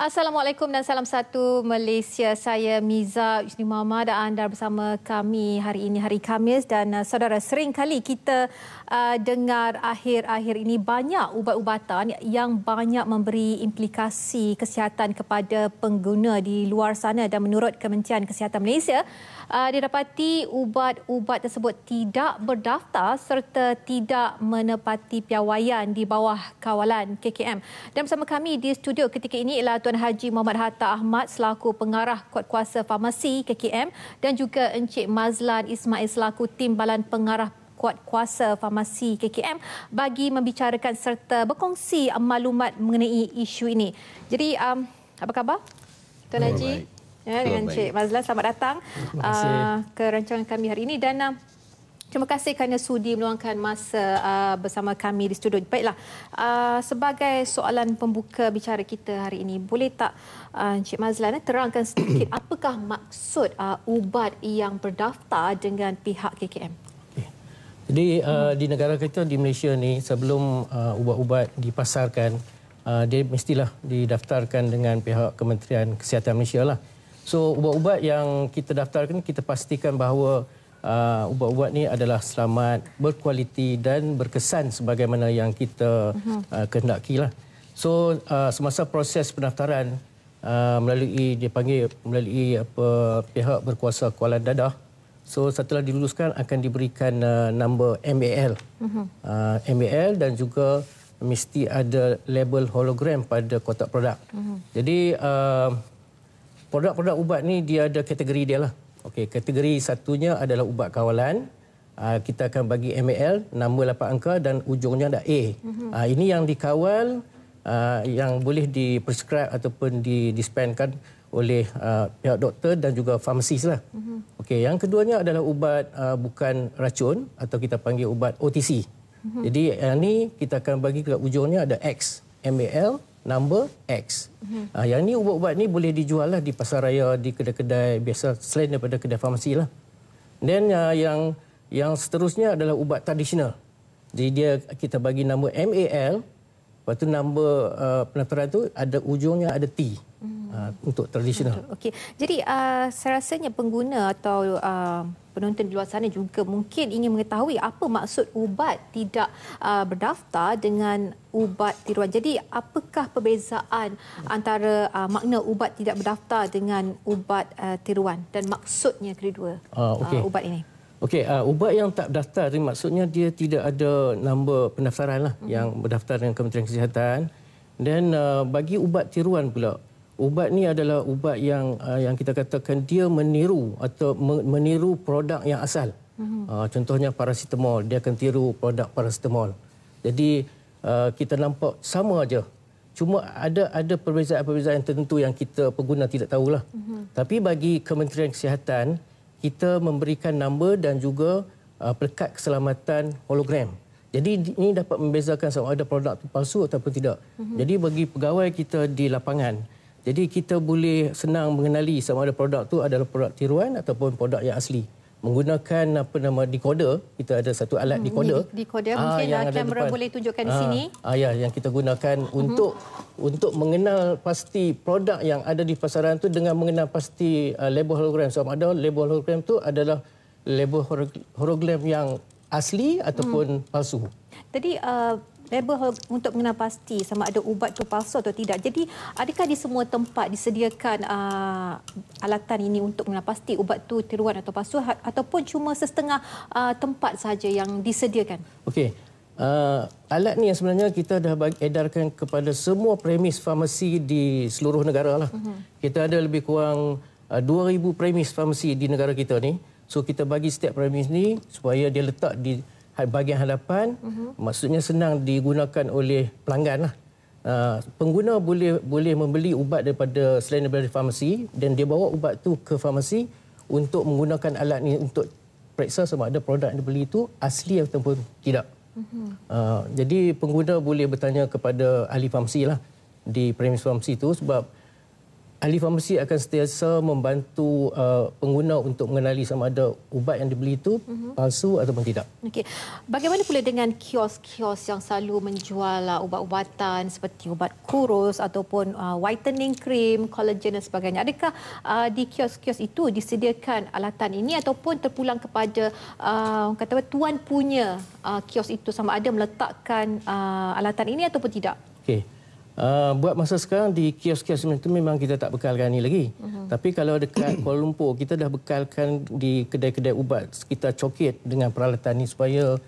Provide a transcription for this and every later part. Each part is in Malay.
Assalamualaikum dan salam satu Malaysia. Saya Miza Usni Muhammad dan anda bersama kami hari ini hari Khamis dan saudara, sering kali kita dengar akhir-akhir ini banyak ubat-ubatan yang banyak memberi implikasi kesihatan kepada pengguna di luar sana, dan menurut Kementerian Kesihatan Malaysia didapati ubat-ubat tersebut tidak berdaftar serta tidak menepati piawaian di bawah kawalan KKM. Dan bersama kami di studio ketika ini ialah Tuan Haji Muhammad Hatta Ahmad selaku pengarah kuatkuasa farmasi KKM dan juga Encik Mazlan Ismail selaku timbalan pengarah kuatkuasa farmasi KKM bagi membicarakan serta berkongsi maklumat mengenai isu ini. Jadi apa khabar Tuan Haji? Ya, dengan Encik Mazlan, selamat datang ke rancangan kami hari ini dan terima kasih kerana sudi meluangkan masa bersama kami di studio. Baiklah, sebagai soalan pembuka bicara kita hari ini, boleh tak Encik Mazlan terangkan sedikit apakah maksud ubat yang berdaftar dengan pihak KKM? Okay. Jadi di negara kita, di Malaysia ni, sebelum ubat-ubat dipasarkan, dia mestilah didaftarkan dengan pihak Kementerian Kesihatan Malaysia lah. So ubat-ubat yang kita daftarkan, kita pastikan bahawa ubat-ubat ni adalah selamat, berkualiti dan berkesan sebagaimana yang kita kehendaki lah. So semasa proses pendaftaran melalui pihak berkuasa Kuala Dadah, so setelah diluluskan akan diberikan nombor MAL. MAL dan juga mesti ada label hologram pada kotak produk. Jadi produk-produk ubat ni dia ada kategori dia lah. Okey, kategori satunya adalah ubat kawalan. Kita akan bagi MAL, nombor 8 angka dan ujungnya ada A. Ini yang dikawal, yang boleh diprescribe ataupun dispenkan oleh pihak doktor dan juga farmasis lah. Okey, yang keduanya adalah ubat bukan racun atau kita panggil ubat OTC. Jadi yang ni kita akan bagi ke ujungnya ada X, MAL, nombor X. Yang ni ubat-ubat ni boleh dijual lah di pasar raya, di kedai-kedai biasa selain daripada kedai farmasi lah. Dan yang seterusnya adalah ubat tradisional. Jadi dia kita bagi nombor MAL, lepas tu nombor pendaftaran tu ada ujungnya ada T untuk tradisional. Okey. Jadi saya rasanya pengguna atau penonton di luar sana juga mungkin ingin mengetahui apa maksud ubat tidak berdaftar dengan ubat tiruan. Jadi apakah perbezaan antara makna ubat tidak berdaftar dengan ubat tiruan dan maksudnya kedua ubat ini? Okey, ubat yang tak berdaftar ini maksudnya dia tidak ada nombor pendaftaran lah yang berdaftar dengan Kementerian Kesihatan. Dan bagi ubat tiruan pula, ubat ni adalah ubat yang kita katakan dia meniru atau meniru produk yang asal. Contohnya paracetamol, dia akan tiru produk paracetamol. Jadi kita nampak sama aja. Cuma ada perbezaan-perbezaan tertentu yang kita pengguna tidak tahulah. Tapi bagi Kementerian Kesihatan, kita memberikan nombor dan juga pelekat keselamatan hologram. Jadi ini dapat membezakan sama ada produk itu palsu ataupun tidak. Jadi bagi pegawai kita di lapangan, jadi kita boleh senang mengenali sama ada produk itu adalah produk tiruan ataupun produk yang asli. Menggunakan decoder, kita ada satu alat decoder. Decoder mungkin kamera boleh tunjukkan di sini. Yang kita gunakan untuk mengenal pasti produk yang ada di pasaran itu dengan mengenal pasti label hologram. Sama ada label hologram itu adalah label hologram yang asli ataupun palsu. Jadi label untuk mengenal pasti sama ada ubat itu palsu atau tidak. Jadi adakah di semua tempat disediakan alatan ini untuk mengenal pasti ubat itu tiruan atau palsu ataupun cuma setengah tempat sahaja yang disediakan? Okey. Alat ni yang sebenarnya kita dah edarkan kepada semua premis farmasi di seluruh negara lah. Kita ada lebih kurang 2,000 premis farmasi di negara kita ni. So kita bagi setiap premis ni supaya dia letak di bahagian hadapan, maksudnya senang digunakan oleh pelanggan lah. Pengguna boleh membeli ubat selain daripada farmasi dan dia bawa ubat tu ke farmasi untuk menggunakan alat ni untuk periksa sama ada produk yang dibeli itu asli ataupun tidak. Jadi pengguna boleh bertanya kepada ahli farmasi lah di premis farmasi itu, sebab ahli farmasi akan sentiasa membantu pengguna untuk mengenali sama ada ubat yang dibeli itu palsu ataupun tidak. Okey. Bagaimana pula dengan kios-kios yang selalu menjual ubat-ubatan seperti ubat kurus ataupun whitening cream, collagen dan sebagainya? Adakah di kios-kios itu disediakan alatan ini ataupun terpulang kepada kata tuan punya kios itu sama ada meletakkan alatan ini ataupun tidak? Okey. Buat masa sekarang di kios-kios itu memang kita tak bekalkan ini lagi. Tapi kalau dekat Kuala Lumpur, kita dah bekalkan di kedai-kedai ubat sekitar Coket dengan peralatan ini supaya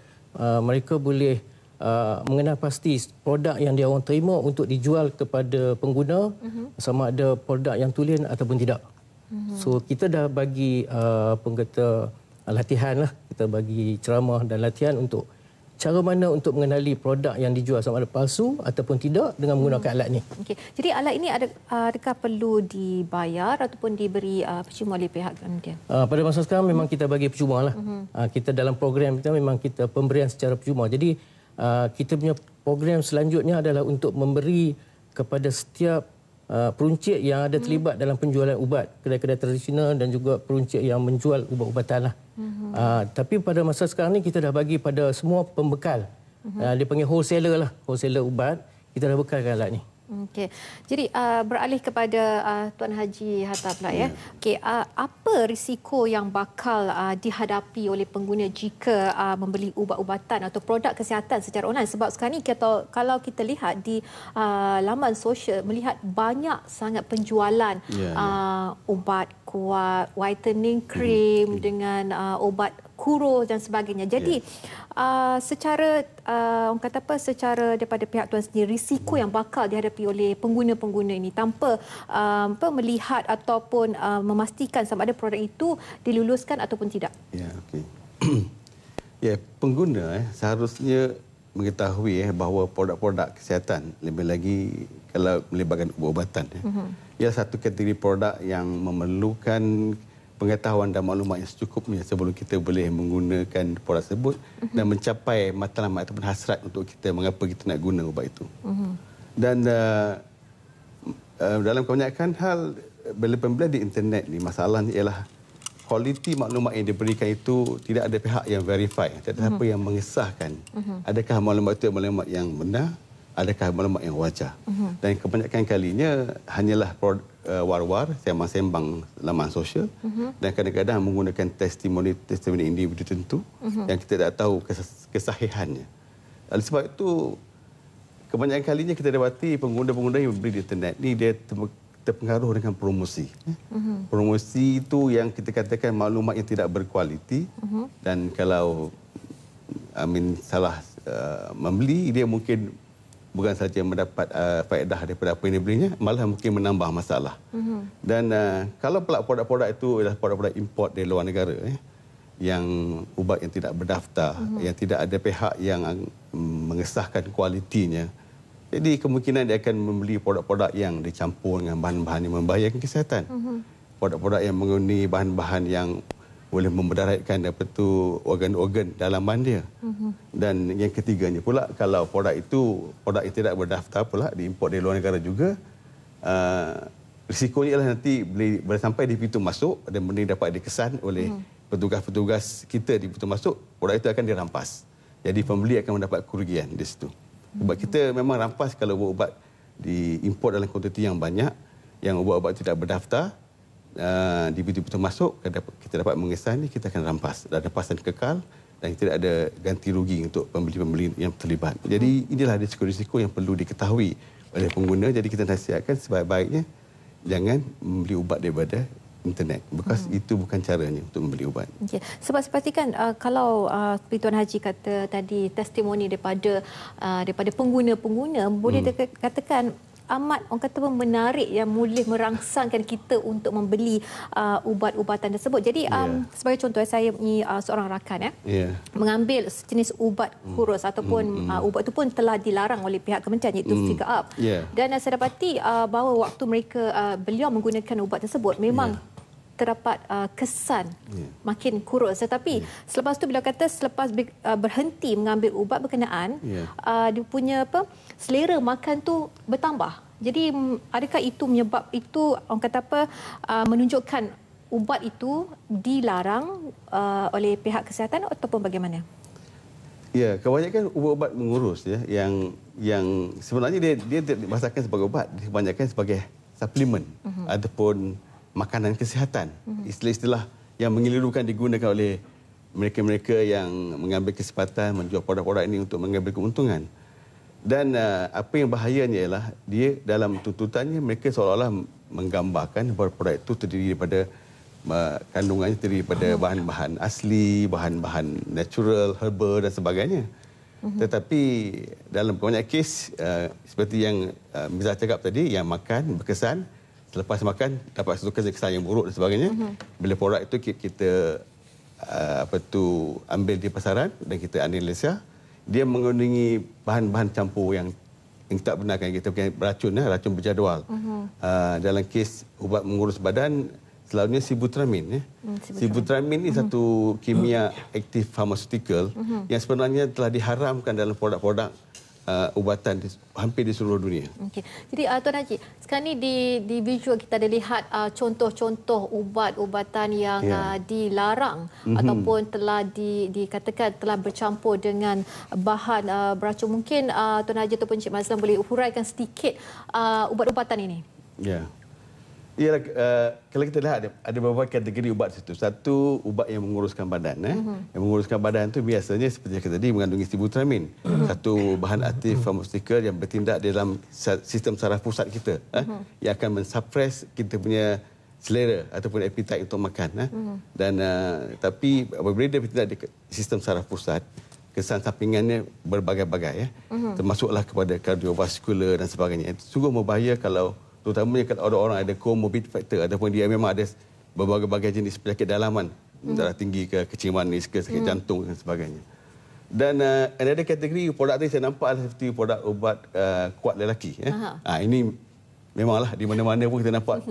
mereka boleh mengenal pasti produk yang dia orang terima untuk dijual kepada pengguna sama ada produk yang tulen ataupun tidak. So kita dah bagi penggeta latihan lah. Kita bagi ceramah dan latihan untuk cara mana untuk mengenali produk yang dijual sama ada palsu ataupun tidak dengan menggunakan alat ini. Okey. Jadi alat ini adakah perlu dibayar ataupun diberi percuma oleh pihak kementerian? Pada masa sekarang memang kita bagi percuma lah. Kita dalam program kita memang kita pemberian secara percuma. Jadi kita punya program selanjutnya adalah untuk memberi kepada setiap peruncit yang ada terlibat dalam penjualan ubat, kedai-kedai tradisional dan juga peruncit yang menjual ubat-ubatan lah. Tapi pada masa sekarang ni kita dah bagi pada semua pembekal. Dia panggil wholesaler lah, wholesaler ubat. Kita dah bekalkan alat ni. Okey. Jadi beralih kepada Tuan Haji Hatta pula ya. Okey, apa risiko yang bakal dihadapi oleh pengguna jika membeli ubat-ubatan atau produk kesihatan secara online? Sebab sekarang ni kalau kita lihat di laman sosial melihat banyak sangat penjualan ubat kuat, whitening cream dengan ubat kurus dan sebagainya. Jadi secara orang kata apa, secara daripada pihak tuan sendiri, risiko yang bakal dihadapi oleh pengguna-pengguna ini tanpa melihat ataupun memastikan sama ada produk itu diluluskan ataupun tidak. Ya, okey. Pengguna seharusnya mengetahui bahawa produk-produk kesihatan, lebih lagi kalau melibatkan ubat-ubatan, ialah satu kategori produk yang memerlukan pengetahuan dan maklumat yang secukupnya sebelum kita boleh menggunakan produk tersebut dan mencapai matlamat ataupun hasrat untuk kita mengapa kita nak guna ubat itu. Dan dalam kebanyakan hal bila pembelian di internet ni, masalahnya ialah kualiti maklumat yang diberikan itu tidak ada pihak yang verify, tidak ada siapa yang mengesahkan adakah maklumat itu maklumat yang benar, adakah maklumat yang wajar. Dan kebanyakan kalinya hanyalah war-war, sembang-sembang laman sosial dan kadang-kadang menggunakan testimoni individu tertentu yang kita tak tahu kesahihannya. Oleh sebab itu, kebanyakan kalinya kita dapati pengguna-pengguna yang membeli di internet ni dia terpengaruh dengan promosi. Promosi itu yang kita katakan maklumat yang tidak berkualiti dan kalau salah membeli, dia mungkin bukan saja mendapat faedah daripada apa yang dibelinya, malah mungkin menambah masalah. Dan kalau pula produk-produk itu adalah produk-produk import dari luar negara, yang ubat yang tidak berdaftar, yang tidak ada pihak yang mengesahkan kualitinya, jadi kemungkinan dia akan membeli produk-produk yang dicampur dengan bahan-bahan yang membahayakan kesihatan. Produk-produk yang menggunakan bahan-bahan yang boleh memudaratkan organ-organ dalaman dia. Dan yang ketiganya pula, kalau produk yang tidak berdaftar pula diimport dari luar negara juga, risikonya ialah nanti bila sampai di pintu masuk dan benda dapat dikesan oleh petugas-petugas kita di pintu masuk, produk itu akan dirampas. Jadi pembeli akan mendapat kerugian di situ. Sebab kita memang rampas kalau ubat-ubat diimport dalam kuantiti yang banyak, yang ubat-ubat tidak berdaftar, di pintu-pintu masuk kita dapat mengesan, kita akan rampas, ada rampasan kekal dan tidak ada ganti rugi untuk pembeli-pembeli yang terlibat. Jadi inilah risiko-risiko yang perlu diketahui oleh pengguna. Jadi kita nasihatkan sebaik-baiknya jangan membeli ubat daripada internet, bekas itu bukan caranya untuk membeli ubat. Okay. Sebab seperti kan kalau seperti Tuan Haji kata tadi, testimoni daripada pengguna-pengguna boleh dikatakan amat orang kata menarik yang boleh merangsangkan kita untuk membeli ubat-ubatan tersebut. Jadi sebagai contoh, saya ni seorang rakan mengambil sejenis ubat kurus ataupun ubat itu pun telah dilarang oleh pihak kementerian, iaitu Figure Up. Dan saya dapati bahawa waktu beliau menggunakan ubat tersebut memang terdapat kesan makin kurus. Tetapi selepas tu bila kata selepas berhenti mengambil ubat berkenaan, dia punya selera makan tu bertambah. Jadi adakah itu menyebab itu orang kata menunjukkan ubat itu dilarang oleh pihak kesihatan ataupun bagaimana? Ya, kebanyakan ubat-ubat mengurus yang sebenarnya dia tidak dimasakkan sebagai ubat, kebanyakan sebagai suplemen ataupun makanan kesihatan. Istilah-istilah yang mengelirukan digunakan oleh mereka-mereka yang mengambil kesempatan menjual produk-produk ini untuk mengambil keuntungan. Dan apa yang bahayanya ialah dia dalam tuntutannya mereka seolah-olah menggambarkan bahawa produk itu terdiri daripada kandungannya terdiri daripada bahan-bahan asli, bahan-bahan natural, herbal dan sebagainya. Tetapi dalam banyak kes seperti yang Miza cakap tadi, yang makan berkesan, selepas makan dapat satu kesan yang buruk dan sebagainya. Bila produk itu kita ambil di pasaran dan kita analisa, dia mengandungi bahan-bahan campur yang tak benar, kan kita pakai beracun, racun berjadual. Dalam kes ubat mengurus badan, selalunya sibutramine. Sibutramine ini satu kimia aktif pharmaceutical yang sebenarnya telah diharamkan dalam produk-produk ubatan hampir di seluruh dunia. Okey. Jadi Tuan Haji, sekarang ni di visual kita ada lihat contoh-contoh ubat-ubatan yang dilarang ataupun telah dikatakan telah bercampur dengan bahan beracun. Mungkin Tuan Haji ataupun Encik Mazlan boleh huraikan sedikit ubat-ubatan ini. Ya. Ialah, kalau kita lihat ada beberapa kategori ubat situ. Satu, ubat yang menguruskan badan. Yang menguruskan badan itu biasanya seperti yang tadi mengandungi sibutramine. Satu bahan aktif pharmaceutical yang bertindak dalam sistem saraf pusat kita, yang akan mensuppress kita punya selera ataupun appetite untuk makan. Dan tapi apabila dia bertindak di sistem saraf pusat, kesan sampingannya berbagai-bagai, termasuklah kepada kardiovaskular dan sebagainya. Itu sungguh berbahaya kalau terutamanya kalau orang ada comorbid factor ataupun dia memang ada berbagai-bagai jenis penyakit dalaman, darah tinggi ke, kencing manis ke, sakit jantung dan sebagainya. Dan ada kategori produk tadi saya nampak seperti produk ubat kuat lelaki. Ini memanglah di mana-mana pun kita nampak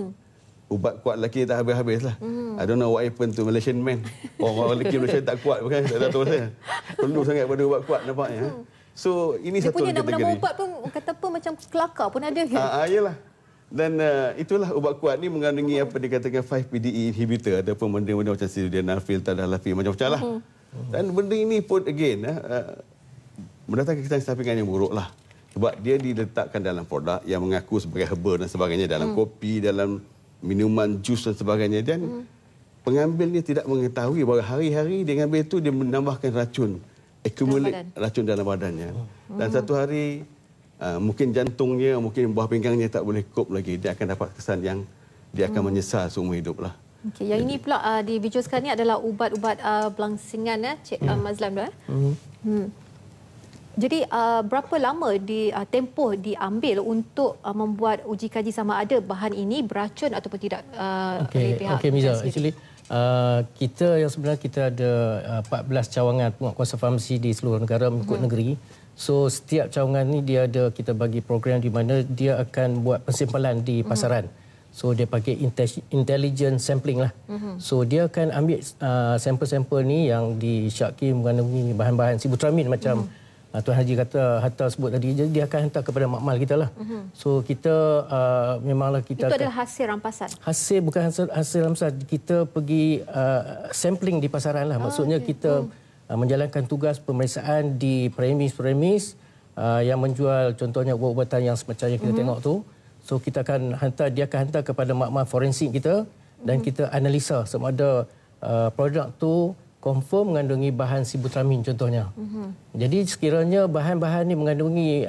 ubat kuat lelaki tak habis-habis lah. I don't know what happened to Malaysian men. Orang lelaki Malaysia tak kuat, bukan? Tak tahu saya. Perlu sangat pada ubat kuat nampaknya. So ini dia satu punya kategori. nama-nama ubat pun kata macam kelakar pun ada ke? Iyalah. Dan itulah ubat kuat ni mengandungi apa dikatakan 5-PDE inhibitor ataupun benda-benda macam sildenafil, tadalafil, macam-macam lah. Dan benda ini pun again mendatangkan kesan sampingan yang buruk lah. Sebab dia diletakkan dalam produk yang mengaku sebagai herbal dan sebagainya, dalam kopi, dalam minuman, jus dan sebagainya. Dan pengambilnya tidak mengetahui bahawa hari-hari dia ambil itu dia menambahkan racun, accumulate racun dalam badannya. Dan satu hari mungkin jantungnya, mungkin buah pinggangnya tak boleh cope lagi. Dia akan dapat kesan yang dia akan menyesal seumur hidup lah. Okey, yang ini pula di video sekarang ni adalah ubat-ubat belangsingan, Cik Mazlan. Jadi berapa lama tempoh diambil untuk membuat uji kaji sama ada bahan ini beracun ataupun tidak oleh pihak Miza, actually kita yang sebenarnya kita ada 14 cawangan penguatkuasa farmasi di seluruh negara mengikut negeri. So setiap cawangan ni dia ada, kita bagi program di mana dia akan buat pensimpalan di pasaran. So dia pakai intelligent sampling lah. So dia akan ambil sampel-sampel ni yang disyaki mengandungi bahan-bahan sibutramine macam Tuan Haji kata hantar sebut tadi, dia akan hantar kepada makmal kita lah. So kita memanglah kita itu adalah hasil rampasan. Hasil bukan hasil rampasan, kita pergi sampling di pasaran lah. Maksudnya kita menjalankan tugas pemeriksaan di premis-premis yang menjual contohnya ubat-ubatan yang semacam yang kita tengok tu. So kita akan hantar, dia akan hantar kepada makmal forensik kita dan kita analisa sama ada produk tu confirm mengandungi bahan sibutramine contohnya. Jadi sekiranya bahan-bahan ni mengandungi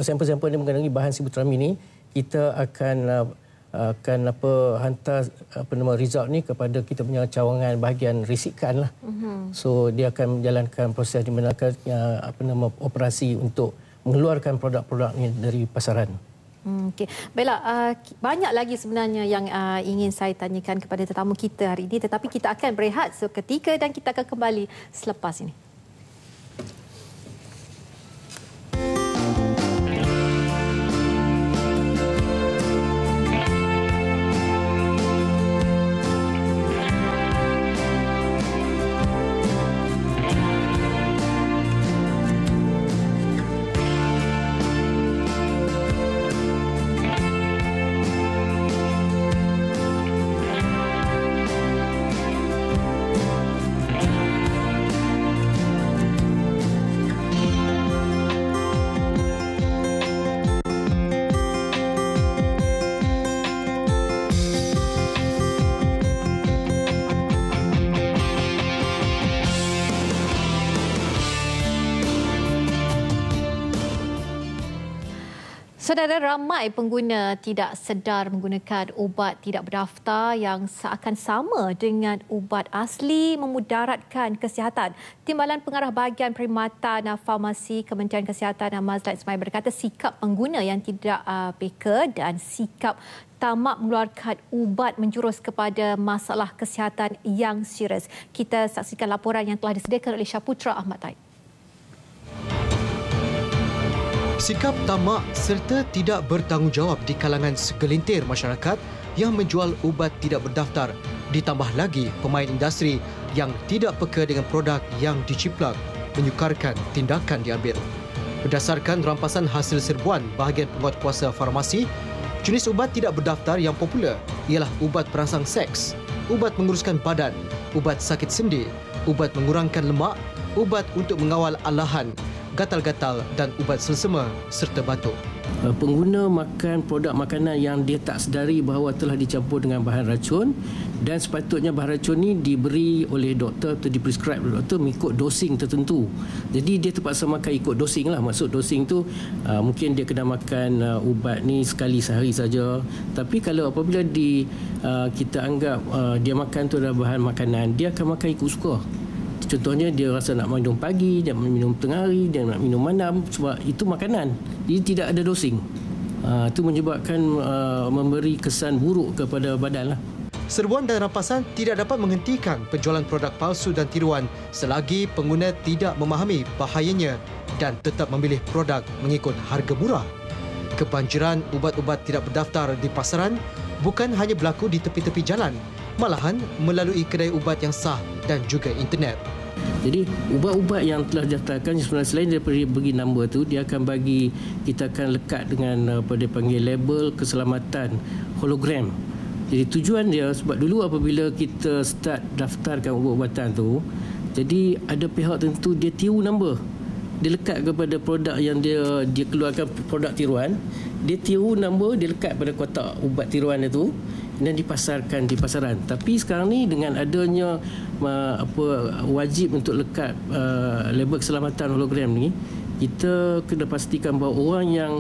sampel-sampel ni mengandungi bahan sibutramine ni, kita akan hantar result ni kepada kita punya cawangan bahagian risikan lah. So dia akan menjalankan proses di mana operasi untuk mengeluarkan produk-produk ni dari pasaran. Okey. Baiklah, banyak lagi sebenarnya yang ingin saya tanyakan kepada tetamu kita hari ini, tetapi kita akan berehat seketika dan kita akan kembali selepas ini. Saudara, ramai pengguna tidak sedar menggunakan ubat tidak berdaftar yang seakan sama dengan ubat asli memudaratkan kesihatan. Timbalan Pengarah Bahagian Perkhidmatan Farmasi Kementerian Kesihatan Mazlan Ismail berkata sikap pengguna yang tidak peka dan sikap tamak mengeluarkan ubat menjurus kepada masalah kesihatan yang serius. Kita saksikan laporan yang telah disediakan oleh Syaputra Ahmad Taib. Sikap tamak serta tidak bertanggungjawab di kalangan segelintir masyarakat yang menjual ubat tidak berdaftar, ditambah lagi pemain industri yang tidak peka dengan produk yang diciplak, menyukarkan tindakan diambil. Berdasarkan rampasan hasil serbuan bahagian penguatkuasa farmasi, jenis ubat tidak berdaftar yang popular ialah ubat perangsang seks, ubat menguruskan badan, ubat sakit sendi, ubat mengurangkan lemak, ubat untuk mengawal alahan, gatal-gatal dan ubat selsema serta batuk. Pengguna makan produk makanan yang dia tak sedari bahawa telah dicampur dengan bahan racun dan sepatutnya bahan racun ni diberi oleh doktor atau diprescribe oleh doktor mengikut dosing tertentu. Jadi dia terpaksa makan ikut dosing lah. Maksud dosing tu mungkin dia kena makan ubat ni sekali sehari saja. Tapi kalau apabila kita anggap dia makan tu adalah bahan makanan, dia akan makan ikut suka. Contohnya dia rasa nak minum pagi, dia nak minum tengah hari, dia nak minum malam sebab itu makanan. Jadi tidak ada dosing. Itu menyebabkan memberi kesan buruk kepada badan lah. Seruan dan rampasan tidak dapat menghentikan penjualan produk palsu dan tiruan selagi pengguna tidak memahami bahayanya dan tetap memilih produk mengikut harga murah. Kebanjiran ubat-ubat tidak berdaftar di pasaran bukan hanya berlaku di tepi-tepi jalan, malahan melalui kedai ubat yang sah dan juga internet. Jadi ubat-ubat yang telah didaftarkan sebenarnya selain daripada bagi nombor tu, dia akan bagi, kita akan lekat dengan apa dia panggil label keselamatan hologram. Jadi tujuan dia sebab dulu apabila kita start daftarkan ubat-ubatan tu, jadi ada pihak tertentu dia tiru nombor. Dia lekat kepada produk yang dia keluarkan produk tiruan, dia tiru nombor, dia lekat pada kotak ubat tiruan itu dan dipasarkan di pasaran. Tapi sekarang ni dengan adanya wajib untuk lekat label keselamatan hologram ni, kita kena pastikan bahawa orang yang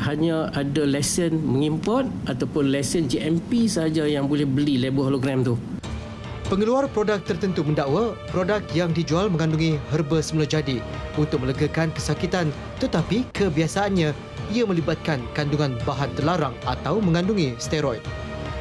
hanya ada lesen mengimport ataupun lesen GMP saja yang boleh beli label hologram tu. Pengeluar produk tertentu mendakwa produk yang dijual mengandungi herba semula jadi untuk melegakan kesakitan, tetapi kebiasaannya ia melibatkan kandungan bahan terlarang atau mengandungi steroid.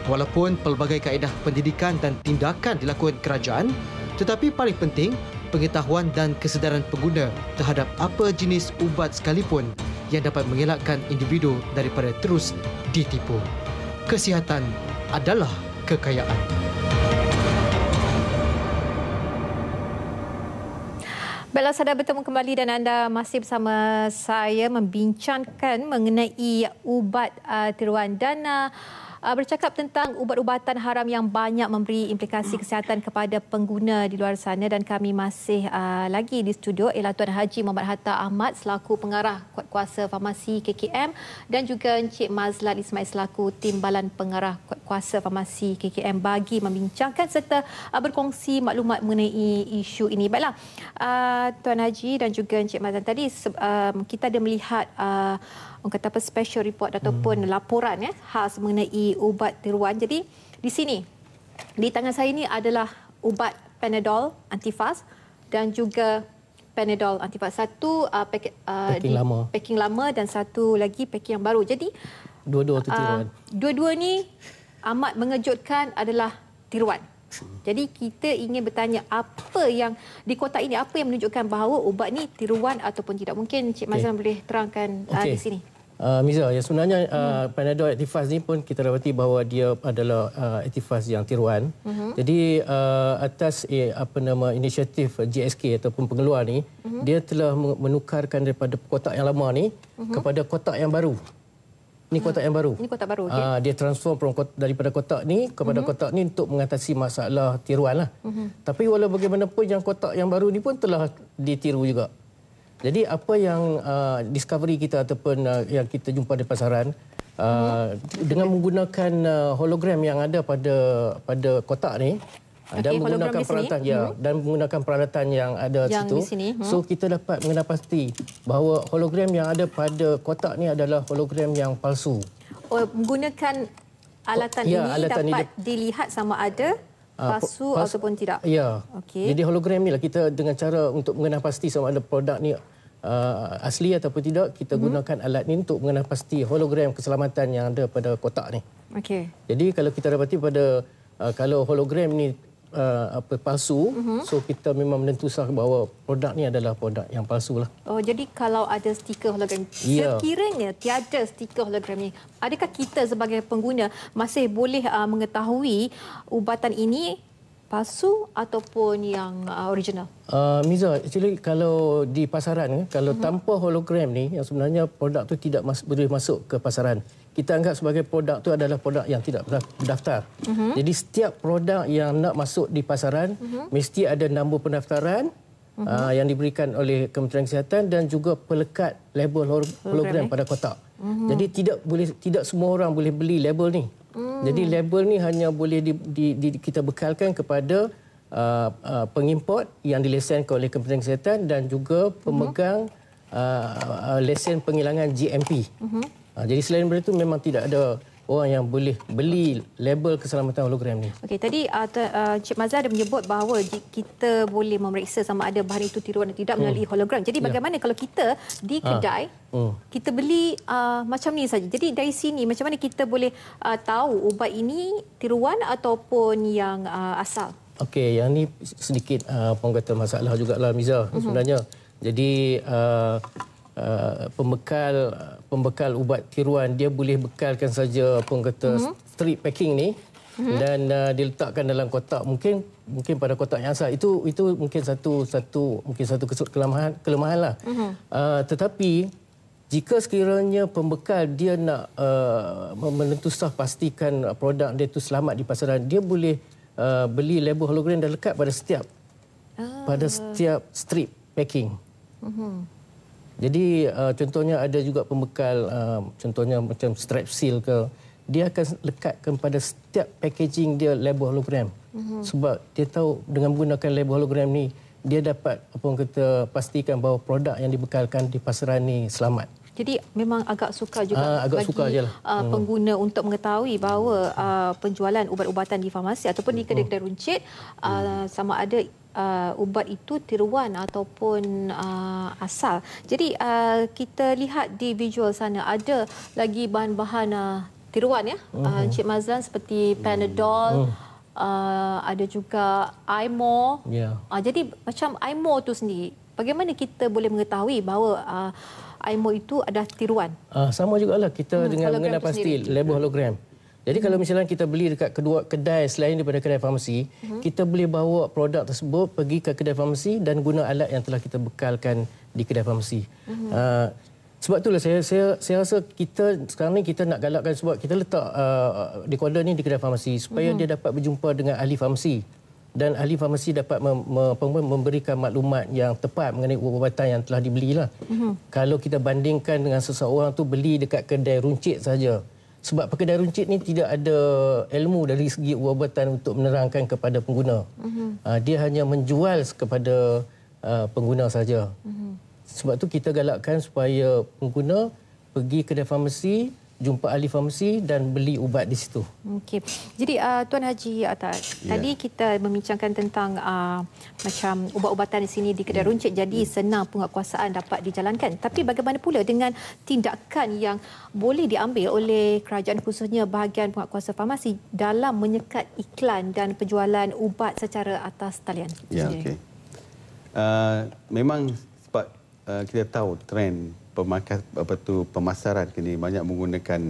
Walaupun pelbagai kaedah pendidikan dan tindakan dilakukan kerajaan, tetapi paling penting pengetahuan dan kesedaran pengguna terhadap apa jenis ubat sekalipun yang dapat mengelakkan individu daripada terus ditipu. Kesihatan adalah kekayaan. Baiklah, saudara, bertemu kembali dan anda masih bersama saya membincangkan mengenai ubat tiruan dan bercakap tentang ubat-ubatan haram yang banyak memberi implikasi kesihatan kepada pengguna di luar sana. Dan kami masih lagi di studio ialah Tuan Haji Muhammad Hatta Ahmad selaku Pengarah Kuatkuasa Farmasi KKM dan juga Encik Mazlan Ismail selaku Timbalan Pengarah Kuatkuasa Farmasi KKM bagi membincangkan serta berkongsi maklumat mengenai isu ini. Baiklah, Tuan Haji dan juga Encik Mazlan, tadi kita ada melihat orang kata apa special report ataupun laporan khas mengenai ubat tiruan. Jadi di sini di tangan saya ini adalah ubat Panadol antifas dan juga Panadol antifas. Satu packing lama dan satu lagi packing yang baru. Jadi dua-dua tu tiruan. Dua-dua ni amat mengejutkan adalah tiruan. Jadi kita ingin bertanya apa yang di kotak ini, apa yang menunjukkan bahawa ubat ni tiruan ataupun tidak. Mungkin Cik Mazlan boleh terangkan di sini. Miza, ya sebenarnya Panadol Actifaz ni pun kita dapati bahawa dia adalah Actifaz yang tiruan. Jadi atas inisiatif GSK ataupun pengeluar ni, dia telah menukarkan daripada kotak yang lama ni kepada kotak yang baru. Ini kotak yang baru. Ini kotak baru. Okay. Dia transform daripada kotak ni kepada kotak ni untuk mengatasi masalah tiruan lah. Tapi walau bagaimanapun yang kotak yang baru ni pun telah ditiru juga. Jadi apa yang discovery kita ataupun yang kita jumpa di pasaran dengan menggunakan hologram yang ada pada kotak ni, Dan menggunakan peralatan dan menggunakan peralatan yang ada yang situ. Di sini. So kita dapat mengenal pasti bahawa hologram yang ada pada kotak ni adalah hologram yang palsu. Menggunakan alatan ini dapat dilihat sama ada palsu ataupun tidak. Ya. Okay. Jadi hologram ni lah kita dengan cara untuk mengenal pasti sama ada produk ni asli ataupun tidak, kita gunakan alat ni untuk mengenal pasti hologram keselamatan yang ada pada kotak ni. Okey. Jadi kalau kita dapati pada kalau hologram ni palsu, so kita memang menentu sah bahawa produk ni adalah produk yang palsu lah. Oh, jadi kalau ada stiker hologram, sekiranya tiada stiker hologram ni, adakah kita sebagai pengguna masih boleh mengetahui ubatan ini palsu ataupun yang original? Miza, actually kalau di pasaran, kalau tanpa hologram ni, yang sebenarnya produk tu tidak boleh masuk ke pasaran. Kita anggap sebagai produk tu adalah produk yang tidak berdaftar. Jadi setiap produk yang nak masuk di pasaran mesti ada nombor pendaftaran yang diberikan oleh Kementerian Kesihatan dan juga pelekat label hologram pada kotak. Jadi tidak semua orang boleh beli label ni. Jadi label ni hanya boleh kita bekalkan kepada pengimport yang dilesenkan oleh Kementerian Kesihatan dan juga pemegang lesen penghilangan GMP. Jadi selain daripada itu memang tidak ada orang yang boleh beli label keselamatan hologram ni. Okey, tadi Cik Mazlan ada menyebut bahawa kita boleh memeriksa sama ada bahan itu tiruan atau tidak melalui hologram. Jadi bagaimana kalau kita di kedai kita beli macam ni saja. Jadi dari sini macam mana kita boleh tahu ubat ini tiruan ataupun yang asal? Okey, yang ni sedikit orang kata masalah jugalah Miza sebenarnya. Jadi pembekal ubat tiruan dia boleh bekalkan saja strip packing ni dan diletakkan dalam kotak mungkin pada kotak yang asal itu mungkin satu kelemahan lah. Tetapi jika sekiranya pembekal dia nak menentu sah pastikan produk dia itu selamat di pasaran, dia boleh beli label hologram dan lekat pada setiap strip packing. Jadi contohnya ada juga pembekal contohnya macam Strepsil ke, dia akan lekatkan pada setiap packaging dia label hologram. Sebab dia tahu dengan menggunakan label hologram ni dia dapat pastikan bahawa produk yang dibekalkan di pasaran ni selamat. Jadi memang agak sukar juga bagi pengguna untuk mengetahui bahawa penjualan ubat-ubatan di farmasi ataupun di kedai-kedai runcit sama ada ubat itu tiruan ataupun asal. Jadi kita lihat di visual sana ada lagi bahan-bahan tiruan ya, Cik Mazlan, seperti Panadol, ada juga Aimo. Jadi macam Aimo tu sendiri, bagaimana kita boleh mengetahui bahawa Aimo itu adalah tiruan? Sama jugalah kita dengan mengenal pasti label hologram. Jadi kalau misalnya kita beli dekat kedua kedai selain daripada kedai farmasi, kita boleh bawa produk tersebut pergi ke kedai farmasi dan guna alat yang telah kita bekalkan di kedai farmasi. Sebab itulah saya rasa kita sekarang ni kita nak galakkan sebab kita letak decoder ni di kedai farmasi supaya dia dapat berjumpa dengan ahli farmasi dan ahli farmasi dapat memberikan maklumat yang tepat mengenai ubat-ubatan yang telah dibelilah. Kalau kita bandingkan dengan seseorang tu beli dekat kedai runcit saja. Sebab kedai runcit ni tidak ada ilmu dari segi ubat-ubatan untuk menerangkan kepada pengguna. Dia hanya menjual kepada pengguna saja. Sebab tu kita galakkan supaya pengguna pergi kedai farmasi, jumpa ahli farmasi dan beli ubat di situ. Okey. Jadi Tuan Haji Atta, tadi kita membincangkan tentang macam ubat-ubatan di sini di kedai runcit, jadi senang penguatkuasaan dapat dijalankan. Tapi bagaimana pula dengan tindakan yang boleh diambil oleh kerajaan khususnya bahagian penguatkuasa farmasi dalam menyekat iklan dan penjualan ubat secara atas talian? Ya, okey. Memang sebab kita tahu trend pemasaran kini banyak menggunakan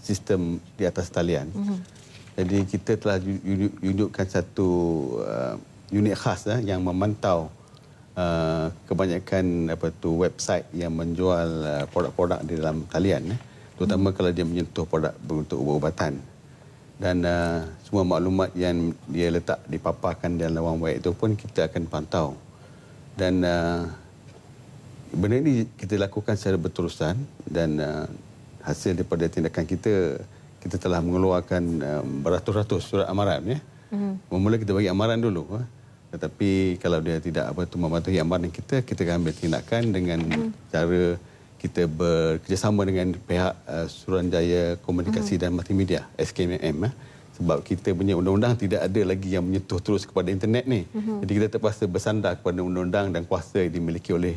sistem di atas talian. Jadi kita telah unitkan satu unit khas yang memantau kebanyakan website yang menjual produk-produk di dalam talian, terutama kalau dia menyentuh produk bentuk ubat-ubatan. Dan semua maklumat yang dia letak dipaparkan dalam laman web itu pun kita akan pantau. Dan benda ini kita lakukan secara berterusan dan hasil daripada tindakan kita telah mengeluarkan beratus-ratus surat amaran Mula kita bagi amaran dulu. Tetapi kalau dia tidak mematuhi amaran kita akan ambil tindakan dengan cara kita bekerjasama dengan pihak Suruhanjaya Komunikasi dan Multimedia, SKMM. Sebab kita punya undang-undang tidak ada lagi yang menyentuh terus kepada internet ni. Jadi kita terpaksa bersandar kepada undang-undang dan kuasa yang dimiliki oleh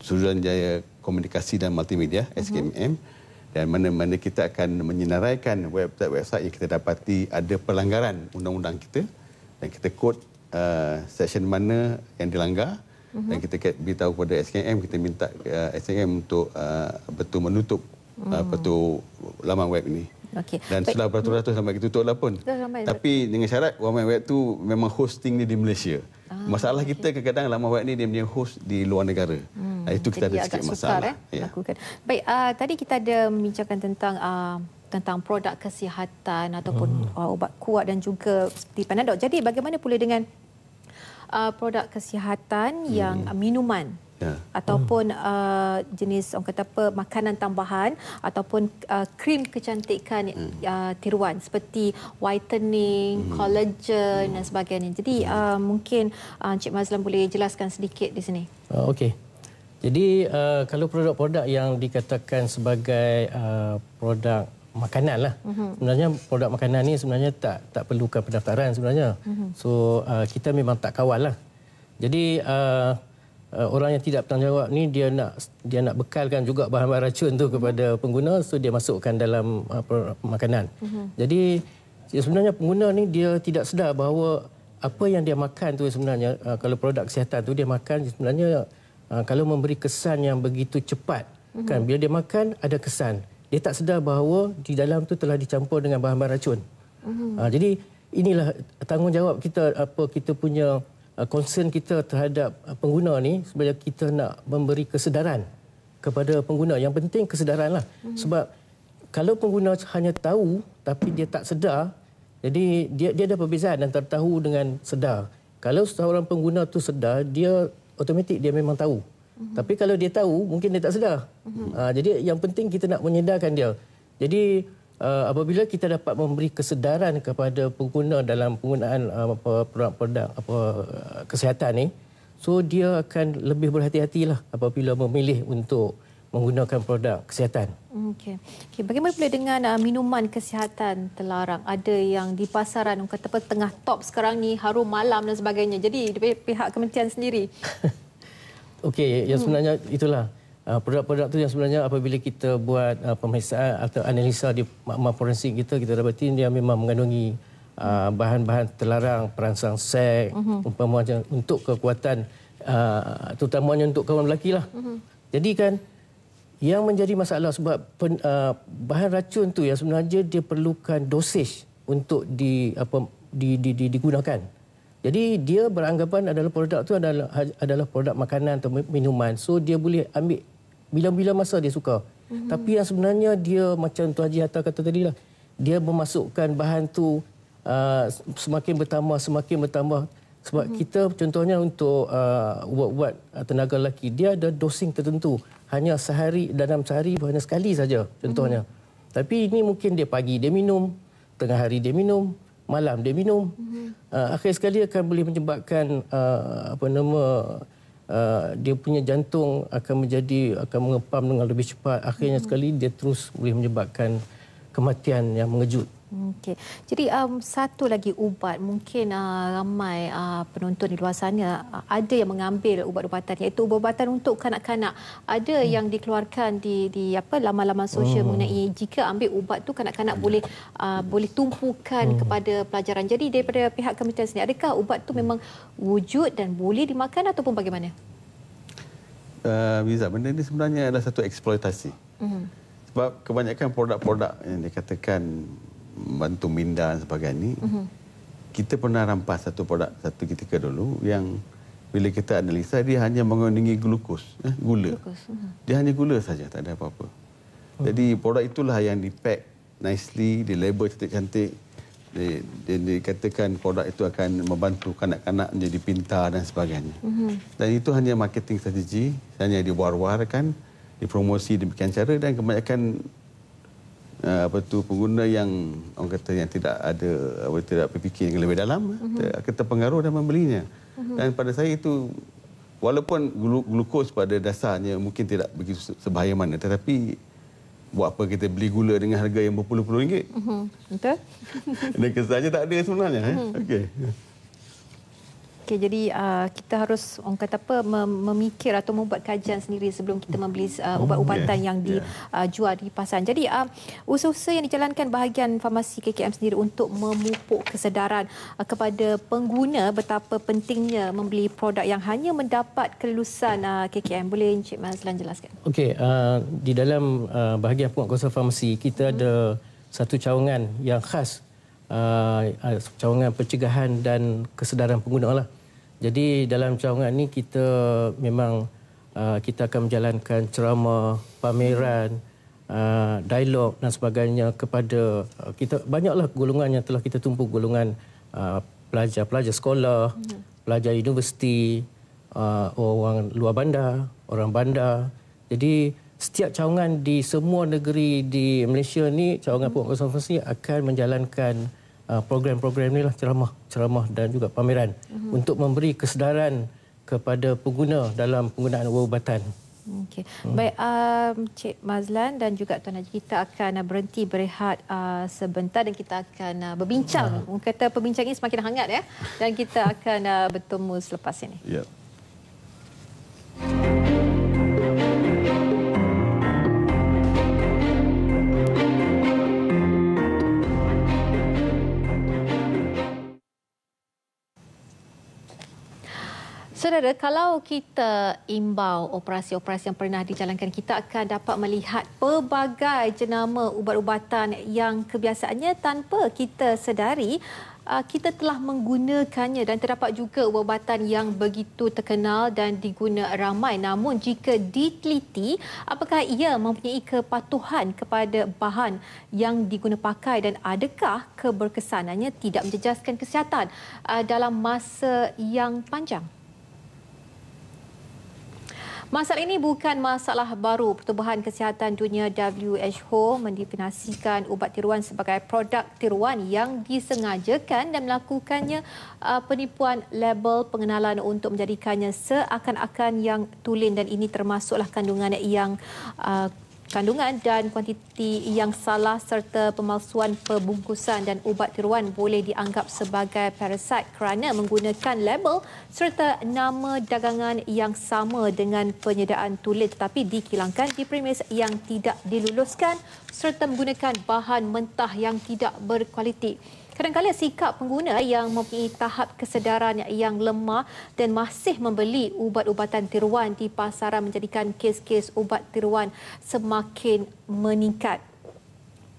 Suruhanjaya Komunikasi dan Multimedia, SKMM. Dan mana-mana kita akan menyenaraikan website-website yang kita dapati ada pelanggaran undang-undang kita. Dan kita kod section mana yang dilanggar. Dan kita beritahu kepada SKM, kita minta SKM untuk betul menutup betul laman web ini. Dan sudah beratus-ratus sampai kita tutup lah pun. Tapi dengan syarat laman web tu memang hosting ni di Malaysia. Masalah kita kadang-kadang laman web ni dia punya host di luar negara. Itu kita ada sikit masalah. Lakukan. Baik, tadi kita ada membincangkan tentang produk kesihatan ataupun ubat kuat dan juga seperti Panadol. Jadi bagaimana pula dengan produk kesihatan yang minuman ataupun jenis orang kata apa makanan tambahan ataupun krim kecantikan tiruan seperti whitening, collagen dan sebagainya. Jadi mungkin Encik Mazlan boleh jelaskan sedikit di sini. Okey. Jadi kalau produk-produk yang dikatakan sebagai produk makanan lah. Sebenarnya produk makanan ni sebenarnya tak perlukan pendaftaran sebenarnya. So kita memang tak kawal lah. Jadi orang yang tidak bertanggungjawab ni dia nak bekalkan juga bahan-bahan racun tu kepada pengguna, so dia masukkan dalam produk makanan. Jadi sebenarnya pengguna ni dia tidak sedar bahawa apa yang dia makan tu sebenarnya kalau produk kesihatan tu dia makan sebenarnya kalau memberi kesan yang begitu cepat kan bila dia makan ada kesan. Dia tak sedar bahawa di dalam tu telah dicampur dengan bahan-bahan racun. Jadi inilah tanggungjawab kita, kita punya concern kita terhadap pengguna ni sebenarnya kita nak memberi kesedaran kepada pengguna. Yang penting kesedaranlah. Sebab kalau pengguna hanya tahu tapi dia tak sedar, jadi dia ada perbezaan antara tahu dengan sedar. Kalau seorang pengguna tu sedar, dia automatik dia memang tahu. Tapi kalau dia tahu, mungkin dia tak sedar. Jadi yang penting kita nak menyedarkan dia. Jadi apabila kita dapat memberi kesedaran kepada pengguna dalam penggunaan produk-produk kesihatan ni, so dia akan lebih berhati-hatilah apabila memilih untuk menggunakan produk kesihatan. Okey. Bagaimana pula dengan minuman kesihatan terlarang? Ada yang di pasaran orang kata tengah top sekarang ni, harum malam dan sebagainya. Jadi pihak kementerian sendiri okey, yang sebenarnya itulah produk-produk tu yang sebenarnya apabila kita buat pemeriksaan atau analisa di makmal forensik kita dapati dia memang mengandungi bahan-bahan terlarang, perangsang seks, umpamanya untuk kekuatan terutamanya untuk kawan lelaki lah. Jadi kan yang menjadi masalah sebab bahan racun tu yang sebenarnya dia perlukan dosage untuk digunakan. Jadi dia beranggapan adalah produk tu adalah produk makanan atau minuman. So dia boleh ambil bila-bila masa dia suka. Tapi yang sebenarnya dia macam Tuan Haji Hatta kata tadi lah. Dia memasukkan bahan tu semakin bertambah. Sebab kita contohnya untuk ubat-ubat tenaga lelaki, dia ada dosing tertentu. Hanya dalam sehari hanya sekali saja contohnya. Tapi ini mungkin dia pagi dia minum, tengah hari dia minum, malam dia minum. Akhir sekali akan boleh menyebabkan dia punya jantung akan mengepam dengan lebih cepat. Akhirnya sekali dia terus boleh menyebabkan kematian yang mengejut. Okey. Jadi satu lagi ubat, mungkin ramai penonton di luar sana ada yang mengambil ubat-ubatan, iaitu ubat-ubatan untuk kanak-kanak. Ada yang dikeluarkan di laman-laman sosial mengenai jika ambil ubat tu kanak-kanak boleh tumpukan kepada pelajaran. Jadi daripada pihak kementerian sendiri, adakah ubat tu memang wujud dan boleh dimakan ataupun bagaimana? Miza, benda ni sebenarnya adalah satu eksploitasi. Sebab kebanyakan produk-produk yang dikatakan bantu minda dan sebagainya, kita pernah rampas satu produk satu ketika dulu yang bila kita analisa dia hanya mengandungi gula. Dia hanya gula saja, tak ada apa-apa. Jadi produk itulah yang di-pack nicely, di label cantik-cantik. Dia dikatakan produk itu akan membantu kanak-kanak menjadi pintar dan sebagainya. Dan itu hanya marketing strategi, hanya diwar-warkan, dipromosi demikian cara, dan kebanyakan pengguna yang orang kata yang tidak ada tidak berfikir yang lebih dalam akan terpengaruh dan membelinya. Dan pada saya itu walaupun glukos pada dasarnya mungkin tidak begitu sebahaya mana, tetapi buat apa kita beli gula dengan harga yang berpuluh-puluh ringgit? Betul. Dan kesannya tak ada sebenarnya. Okey. Okey, jadi kita harus orang kata apa memikir atau membuat kajian sendiri sebelum kita membeli ubat-ubatan yang dijual di pasaran. Jadi usaha-usaha yang dijalankan bahagian farmasi KKM sendiri untuk memupuk kesedaran kepada pengguna betapa pentingnya membeli produk yang hanya mendapat kelulusan KKM. Boleh Encik Mazlan jelaskan? Okey, di dalam bahagian penguatkuasa farmasi kita ada satu cawangan yang khas, cawangan pencegahan dan kesedaran pengguna lah. Jadi dalam cawangan ini kita memang kita akan menjalankan ceramah, pameran, dialog dan sebagainya kepada kita. Banyaklah golongan yang telah kita tumpu, golongan pelajar sekolah, pelajar universiti, orang luar bandar, orang bandar. Jadi setiap cawangan di semua negeri di Malaysia ni, cawangan penguatkuasa farmasi akan menjalankan program-program inilah, ceramah dan juga pameran untuk memberi kesedaran kepada pengguna dalam penggunaan ubat-ubatan. Okey. Baik, Cik Mazlan dan juga Tuan Haji, kita akan berhenti berehat sebentar dan kita akan berbincang. Kata perbincangan ini semakin hangat ya, dan kita akan bertemu selepas ini. Ya. Saudara, kalau kita imbau operasi-operasi yang pernah dijalankan, kita akan dapat melihat pelbagai jenama ubat-ubatan yang kebiasaannya tanpa kita sedari kita telah menggunakannya, dan terdapat juga ubat-ubatan yang begitu terkenal dan diguna ramai. Namun jika diteliti, apakah ia mempunyai kepatuhan kepada bahan yang diguna pakai dan adakah keberkesanannya tidak menjejaskan kesihatan dalam masa yang panjang? Masalah ini bukan masalah baru. Pertubuhan Kesihatan Dunia WHO mendefinisikan ubat tiruan sebagai produk tiruan yang disengajakan dan melakukannya penipuan label pengenalan untuk menjadikannya seakan-akan yang tulen, dan ini termasuklah kandungan dan kuantiti yang salah serta pemalsuan perbungkusan, dan ubat tiruan boleh dianggap sebagai parasit kerana menggunakan label serta nama dagangan yang sama dengan penyediaan tulen tetapi dikilangkan di premis yang tidak diluluskan serta menggunakan bahan mentah yang tidak berkualiti. Kadang-kadang sikap pengguna yang mempunyai tahap kesedaran yang lemah dan masih membeli ubat-ubatan tiruan di pasaran menjadikan kes-kes ubat tiruan semakin meningkat.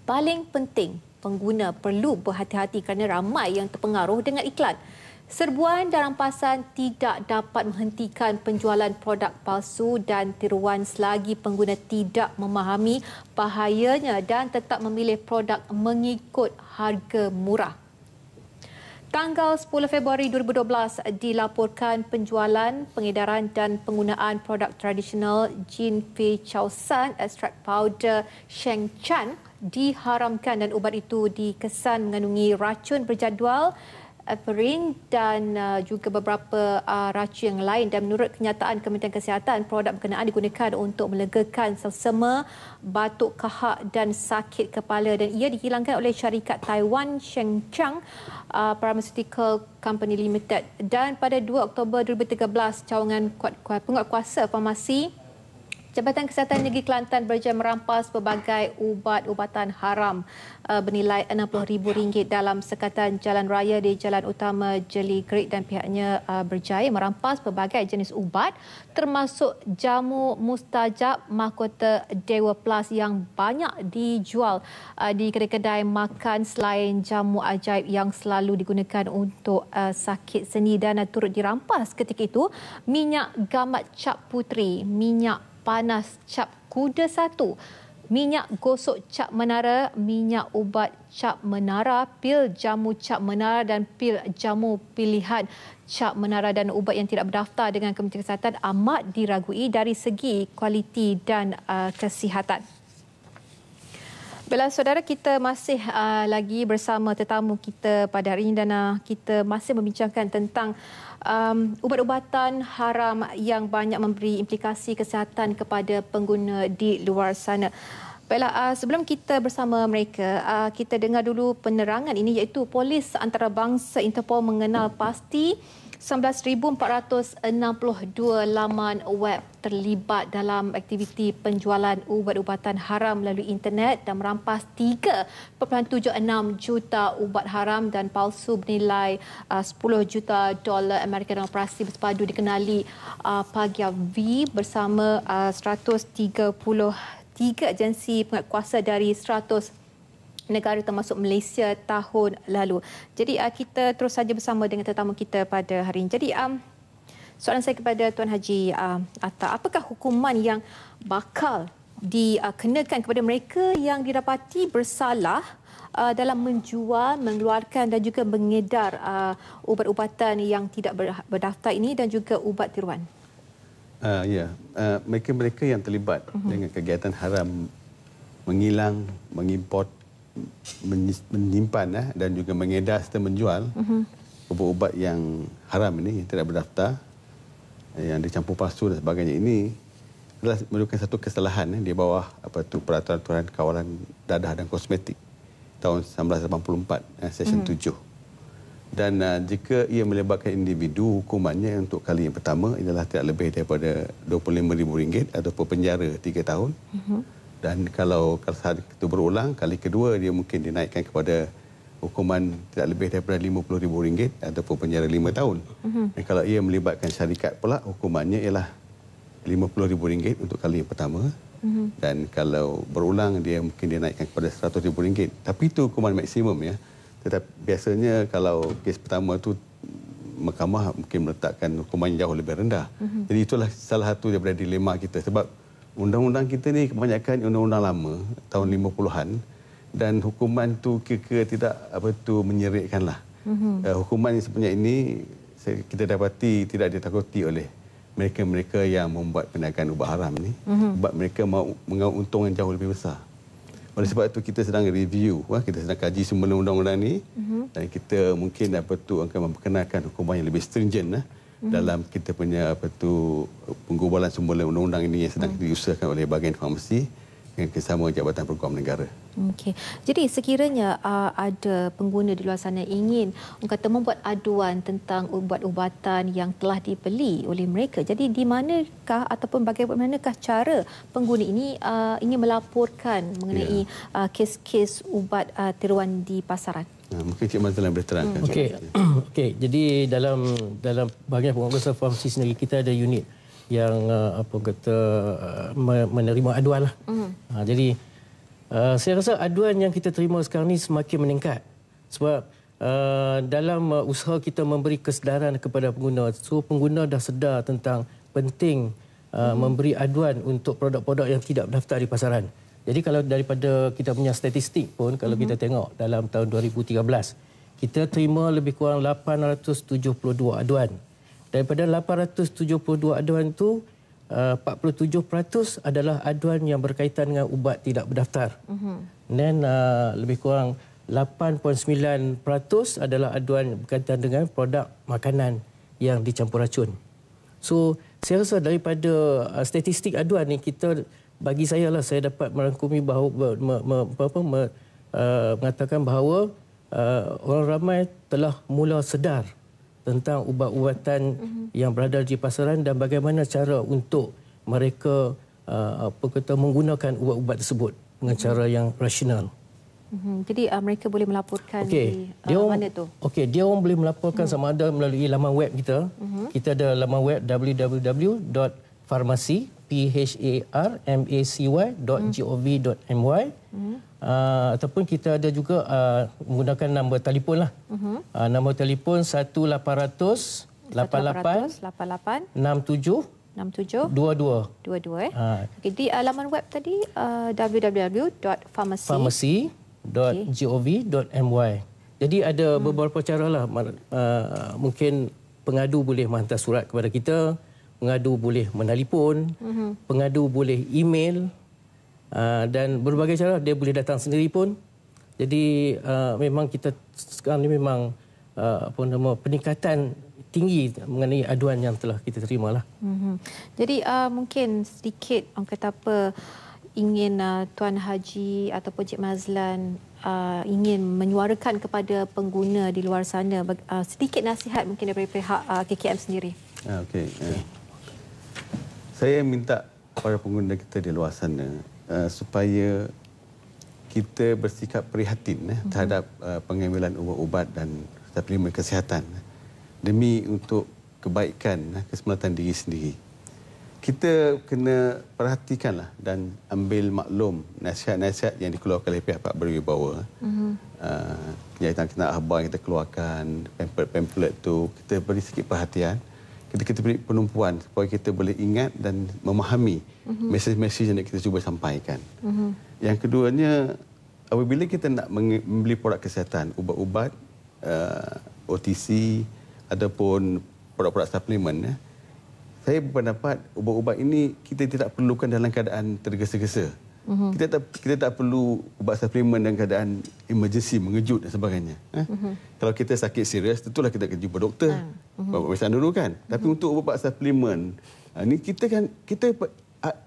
Paling penting, pengguna perlu berhati-hati kerana ramai yang terpengaruh dengan iklan. Serbuan dan rampasan tidak dapat menghentikan penjualan produk palsu dan tiruan selagi pengguna tidak memahami bahayanya dan tetap memilih produk mengikut harga murah. Tanggal 10 Februari 2012 dilaporkan penjualan, pengedaran dan penggunaan produk tradisional Jin Fei Chow San extract powder Sheng Chan diharamkan, dan ubat itu dikesan mengandungi racun berjadual, aspirin dan juga beberapa racun yang lain. Dan menurut kenyataan Kementerian Kesihatan, produk berkenaan digunakan untuk melegakan selsema, batuk kahak dan sakit kepala, dan ia dihilangkan oleh syarikat Taiwan Shengchang Pharmaceutical Company Limited. Dan pada 2 Oktober 2013, cawangan penguatkuasa farmasi Jabatan Kesihatan Negeri Kelantan berjaya merampas pelbagai ubat-ubatan haram bernilai RM60,000 dalam sekatan jalan raya di Jalan Utama Jeli Great, dan pihaknya berjaya merampas pelbagai jenis ubat termasuk jamu mustajab mahkota Dewa Plus yang banyak dijual di kedai-kedai makan selain jamu ajaib yang selalu digunakan untuk sakit sendi. Dan turut dirampas ketika itu minyak gamat cap puteri, minyak panas cap kuda 1, minyak gosok cap menara, minyak ubat cap menara, pil jamu cap menara dan pil jamu pilihan cap menara. Dan ubat yang tidak berdaftar dengan Kementerian Kesihatan amat diragui dari segi kualiti dan kesihatan. Baiklah saudara, kita masih lagi bersama tetamu kita pada hari ini dan kita masih membincangkan tentang ubat-ubatan haram yang banyak memberi implikasi kesihatan kepada pengguna di luar sana. Baiklah, sebelum kita bersama mereka, kita dengar dulu penerangan ini, iaitu Polis Antarabangsa Interpol mengenal pasti 19,462 laman web terlibat dalam aktiviti penjualan ubat-ubatan haram melalui internet dan merampas 3.76 juta ubat haram dan palsu bernilai $10 juta Amerika dan operasi bersepadu dikenali Pagya V bersama 133 agensi penguatkuasa dari 100 negara termasuk Malaysia tahun lalu. Jadi kita terus saja bersama dengan tetamu kita pada hari ini. Jadi soalan saya kepada Tuan Haji Atta, apakah hukuman yang bakal dikenakan kepada mereka yang didapati bersalah dalam menjual, mengeluarkan dan juga mengedar ubat-ubatan yang tidak berdaftar ini dan juga ubat tiruan? Mereka-mereka yang terlibat dengan kegiatan haram mengilang, mengimport, menyimpan dan juga mengedar serta menjual ubat-ubat yang haram ini, yang tidak berdaftar, yang dicampur palsu dan sebagainya, ini adalah merupakan satu kesalahan di bawah Peraturan Kawalan Dadah dan Kosmetik tahun 1984, Seksyen 7. Dan jika ia melibatkan individu, hukumannya untuk kali yang pertama adalah tidak lebih daripada RM25,000 ataupun penjara 3 tahun. Dan kalau saat itu berulang, kali kedua dia mungkin dinaikkan kepada hukuman tidak lebih daripada RM50,000 ataupun penjara 5 tahun. Dan kalau ia melibatkan syarikat pula, hukumannya ialah RM50,000 untuk kali yang pertama. Dan kalau berulang, dia mungkin dinaikkan kepada RM100,000. Tapi itu hukuman maksimum ya. Tetapi biasanya kalau kes pertama tu mahkamah mungkin meletakkan hukuman jauh lebih rendah. Jadi itulah salah satu daripada dilema kita, sebab undang-undang kita ni kebanyakan undang-undang lama tahun 50-an dan hukuman tu kira-kira tidak menyerikkanlah. Hukuman yang sebenarnya ini kita dapati tidak ditakuti oleh mereka-mereka yang membuat perniagaan ubat haram ni, sebab mereka mahu mengaut untung yang jauh lebih besar. Oleh sebab itu kita sedang review, kita sedang kaji semula undang-undang ni dan kita mungkin akan memperkenalkan hukuman yang lebih stringent dalam kita punya penggubalan semula undang-undang ini yang sedang diusahakan oleh Bahagian Farmasi dengan kerjasama Jabatan Peguam Negara. Okey. Jadi sekiranya ada pengguna di luar sana ingin membuat aduan tentang ubat-ubatan yang telah dibeli oleh mereka, jadi di manakah ataupun bagaimanakah cara pengguna ini ingin melaporkan mengenai kes-kes ubat tiruan di pasaran? Mungkin Cik Mazlan boleh terangkan. Okey. Jadi dalam Bahagian Penguatkuasa Farmasi sendiri kita ada unit yang menerima aduan lah. Jadi saya rasa aduan yang kita terima sekarang ni semakin meningkat sebab dalam usaha kita memberi kesedaran kepada pengguna, so pengguna dah sedar tentang penting memberi aduan untuk produk-produk yang tidak berdaftar di pasaran. Jadi kalau daripada kita punya statistik pun, kalau kita tengok dalam tahun 2013, kita terima lebih kurang 872 aduan. Daripada 872 aduan itu, 47% adalah aduan yang berkaitan dengan ubat tidak berdaftar. Dan lebih kurang 8.9% adalah aduan berkaitan dengan produk makanan yang dicampur racun. So, saya rasa daripada statistik aduan ni, bagi saya dapat merangkumi bahawa mengatakan bahawa orang ramai telah mula sedar tentang ubat-ubatan yang berada di pasaran dan bagaimana cara untuk mereka menggunakan ubat-ubat tersebut dengan cara yang rasional. Jadi mereka boleh melaporkan di mana tu? Okey, dia orang boleh melaporkan sama ada melalui laman web kita. Kita ada laman web www.farmacy.gov.my ataupun kita ada juga menggunakan nombor telefon lah. Nombor telefon 1800 88 67 22. Okey, di laman web tadi www.farmacy.gov.my. Jadi ada beberapa cara lah. Mungkin pengadu boleh menghantar surat kepada kita, pengadu boleh menelefon, pengadu boleh email, Dan berbagai cara dia boleh datang sendiri pun. Jadi memang kita sekarang ni memang peningkatan tinggi mengenai aduan yang telah kita terima lah. Jadi mungkin sedikit orang kata apa, ingin Tuan Haji ataupun Cik Mazlan ingin menyuarakan kepada pengguna di luar sana sedikit nasihat mungkin daripada pihak KKM sendiri. Okey. Saya minta para pengguna kita di luar sana supaya kita bersikap prihatin terhadap pengambilan ubat-ubat dan suplemen kesihatan demi untuk kebaikan keselamatan diri sendiri. Kita kena perhatikanlah dan ambil maklum nasihat-nasihat yang dikeluarkan oleh pihak berwibawa. Kenyataan akhbar yang kita keluarkan, pamphlet tu, kita beri sikit perhatian. Kita beri penumpuan supaya kita boleh ingat dan memahami mesej-mesej yang kita cuba sampaikan. Yang keduanya, apabila kita nak membeli produk kesihatan, ubat-ubat, OTC ataupun produk-produk suplemen, saya berpendapat ubat-ubat ini kita tidak perlukan dalam keadaan tergesa-gesa. Kita tak perlu ubat suplemen dalam keadaan emergency, mengejut dan sebagainya. Kalau kita sakit serius, tentulah kita akan jumpa doktor. Buat pemeriksaan dulu kan. Tapi untuk ubat suplemen, ni kita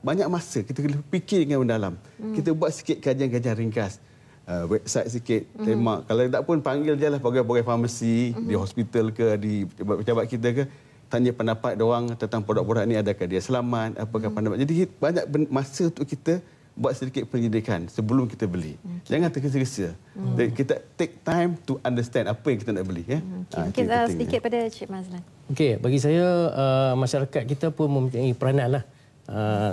banyak masa, kita kena fikir dengan mendalam. Kita buat sikit kajian-kajian ringkas. Website sikit, tembak. Kalau tak pun panggil je lah pegawai farmasi, di hospital ke, di pejabat kita ke, tanya pendapat diorang tentang produk-produk ni, adakah dia selamat, apakah pendapat. Jadi banyak masa untuk kita buat sedikit penyelidikan sebelum kita beli. Jangan tergesa-gesa. Kita take time to understand apa yang kita nak beli. Mungkin sedikit pada Cik Mazlan. Okey, bagi saya masyarakat kita pun mempunyai peranan lah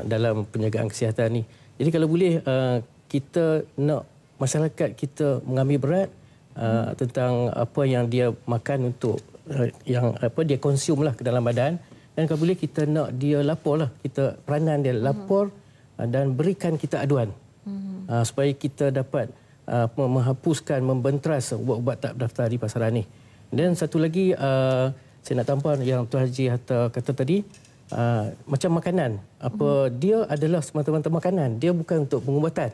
dalam penjagaan kesihatan ni. Jadi kalau boleh kita nak masyarakat kita mengambil berat tentang apa yang dia makan untuk yang dia konsum lah ke dalam badan, dan kalau boleh kita nak dia lapor lah, kita peranan dia lapor dan berikan kita aduan supaya kita dapat menghapuskan, membentras ubat-ubat tak berdaftar di pasaran ni. Dan satu lagi saya nak tambah yang Tuan Haji kata tadi, macam makanan, dia adalah semata-mata makanan, dia bukan untuk pengubatan.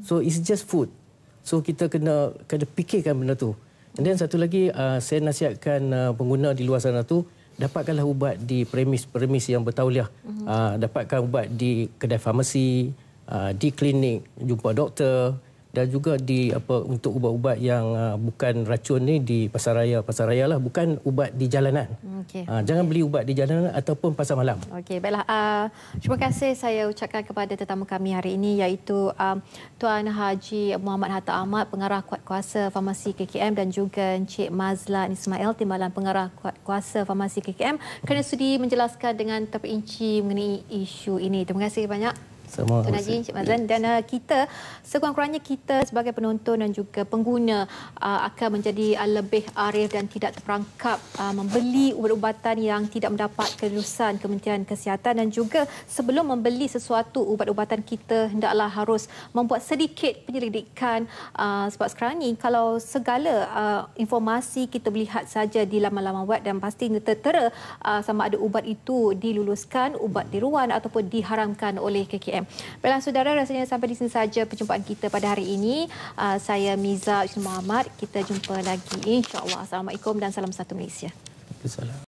So it's just food. So kita kena fikirkan benda tu. Dan satu lagi saya nasihatkan pengguna di luar sana tu, dapatkanlah ubat di premis yang bertauliah. Dapatkan ubat di kedai farmasi, di klinik, jumpa doktor, dan juga di untuk ubat-ubat yang bukan racun ni di pasaraya lah, bukan ubat di jalanan. Jangan beli ubat di jalanan ataupun pasar malam. Okey, baiklah. Terima kasih saya ucapkan kepada tetamu kami hari ini, iaitu Tuan Haji Muhammad Hatta Ahmad, Pengarah Kuasa Farmasi KKM, dan juga Encik Mazlan Ismail, Timbalan Pengarah Kuasa Farmasi KKM, kerana sudi menjelaskan dengan terperinci mengenai isu ini. Terima kasih banyak. Tuan Haji, Encik Mazlan. Dan kita, sekurang-kurangnya kita sebagai penonton dan juga pengguna akan menjadi lebih arif dan tidak terperangkap membeli ubat-ubatan yang tidak mendapat kelulusan Kementerian Kesihatan, dan juga sebelum membeli sesuatu ubat-ubatan kita hendaklah harus membuat sedikit penyelidikan, sebab sekarang ni kalau segala informasi kita melihat saja di laman-laman web dan pasti tertera sama ada ubat itu diluluskan, ubat tiruan ataupun diharamkan oleh KKM. Baiklah saudara, rasanya sampai di sini saja perjumpaan kita pada hari ini. Saya Miza Muhammad. Kita jumpa lagi insya-Allah. Assalamualaikum dan salam satu Malaysia. Assalamualaikum.